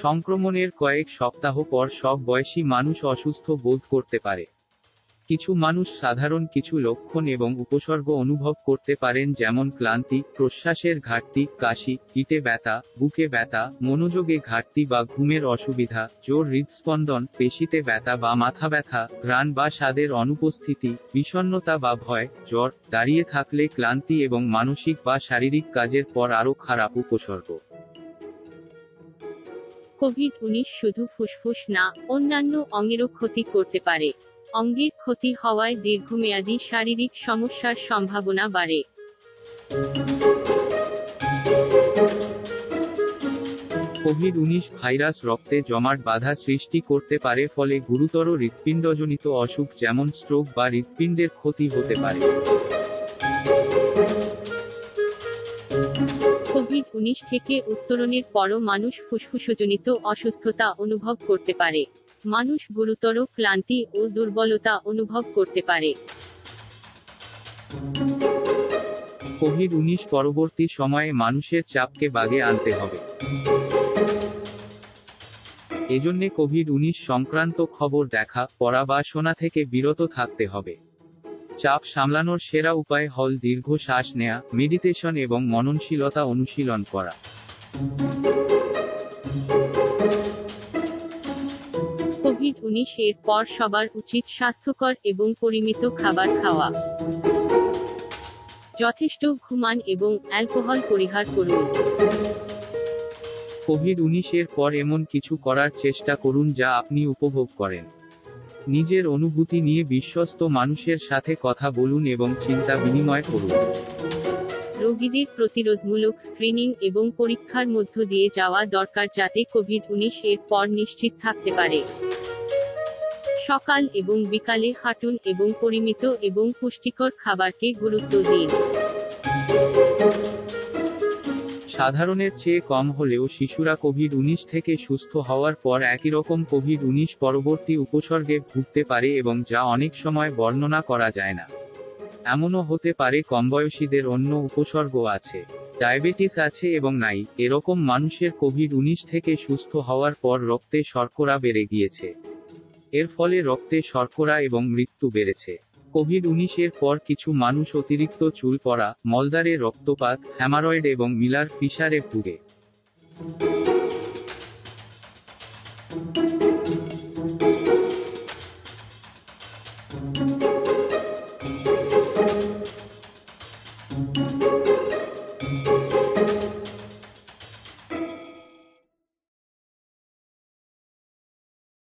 সংক্রমণের কয়েক সপ্তাহ পর সব বয়সী মানুষ অসুস্থ বোধ করতে পারে। কিছু মানুষ সাধারণ কিছু লক্ষণ এবং উপসর্গ অনুভব করতে পারেন, যেমন ক্লান্তি, প্রশ্বাসের ঘাটতি, কাশি, পিঠে ব্যথা, বুকে ব্যথা, মনোযোগে ঘাটতি বা ঘুমের অসুবিধা, জোর হৃদস্পন্দন, পেশিতে ব্যথা বা মাথা ব্যথা, ঘ্রাণ বা স্বাদের অনুপস্থিতি, বিষণ্ণতা বা ভয়, জ্বর, দাঁড়িয়ে থাকলে ক্লান্তি এবং মানসিক বা শারীরিক কাজের পর আরও খারাপ উপসর্গ। কোভিড-19 শুধু ফুসফুস না, অন্যান্য অঙ্গেরও ক্ষতি করতে পারে। অঙ্গের ক্ষতি হওয়ায় দীর্ঘমেয়াদী শারীরিক সমস্যার সম্ভাবনা বাড়ে। কোভিড-19 ভাইরাস রক্তে জমাট বাধা সৃষ্টি করতে পারে, ফলে গুরুতর হৃৎপিণ্ডজনিত অসুখ যেমন স্ট্রোক বা হৃৎপিণ্ডের ক্ষতি হতে পারে। কোভিড-19 থেকে উত্তরণের পরও মানুষ ফুসফুসজনিত অসুস্থতা অনুভব করতে পারে। মানুষ গুরুতর ক্লান্তি ও দুর্বলতা অনুভব করতে পারে। কোভিড-19 পরবর্তী সময়ে মানুষের চাপকে বাগে আনতে হবে। এজন্য কোভিড-19 সংক্রান্ত খবর দেখা, পড়া বা শোনা থেকে বিরত থাকতে হবে। চাপ সামলানোর সেরা উপায় হল দীর্ঘ শ্বাস নেওয়া, মেডিটেশন এবং মননশীলতা অনুশীলন করা। কোভিড-19 এর পর সবার উচিত স্বাস্থ্যকর এবং পরিমিত খাবার খাওয়া। যথেষ্ট ঘুমান এবং অ্যালকোহল পরিহার করুন। কোভিড-19 এর পর এমন কিছু করার চেষ্টা করুন যা আপনি উপভোগ করেন। নিজের অনুভূতি নিয়ে বিশ্বস্ত মানুষের সাথে কথা বলুন এবং চিন্তা বিনিময় করুন। রোগীদের প্রতিরোধমূলক স্ক্রিনিং এবং পরীক্ষার মধ্য দিয়ে যাওয়া দরকার, যাতে কোভিড-19 এর পর নিশ্চিত থাকতে পারে। সকাল এবং বিকালে হাঁটুন এবং পরিমিত এবং পুষ্টিকর খাবারকে গুরুত্ব দিন। সাধারণের চেয়ে কম হলেও শিশুরা কোভিড-19 থেকে সুস্থ হওয়ার পর একই রকম কোভিড-19 পরবর্তী উপসর্গে ভুগতে পারে, এবং যা অনেক সময় বর্ণনা করা যায় না। এমনও হতে পারে কমবয়সীদের অন্য উপসর্গ আছে, ডায়াবেটিস আছে এবং নাই, এরকম মানুষের কোভিড-19 থেকে সুস্থ হওয়ার পর রক্তে শর্করা বেড়ে গিয়েছে। এর ফলে রক্তে শর্করা এবং মৃত্যু বেড়েছে। কোভিড-19 এর পর কিছু মানুষ অতিরিক্ত চুল পড়া, মলদ্বারে রক্তপাত, হ্যামারয়েড এবং মিলার ফিশারে ভুগে।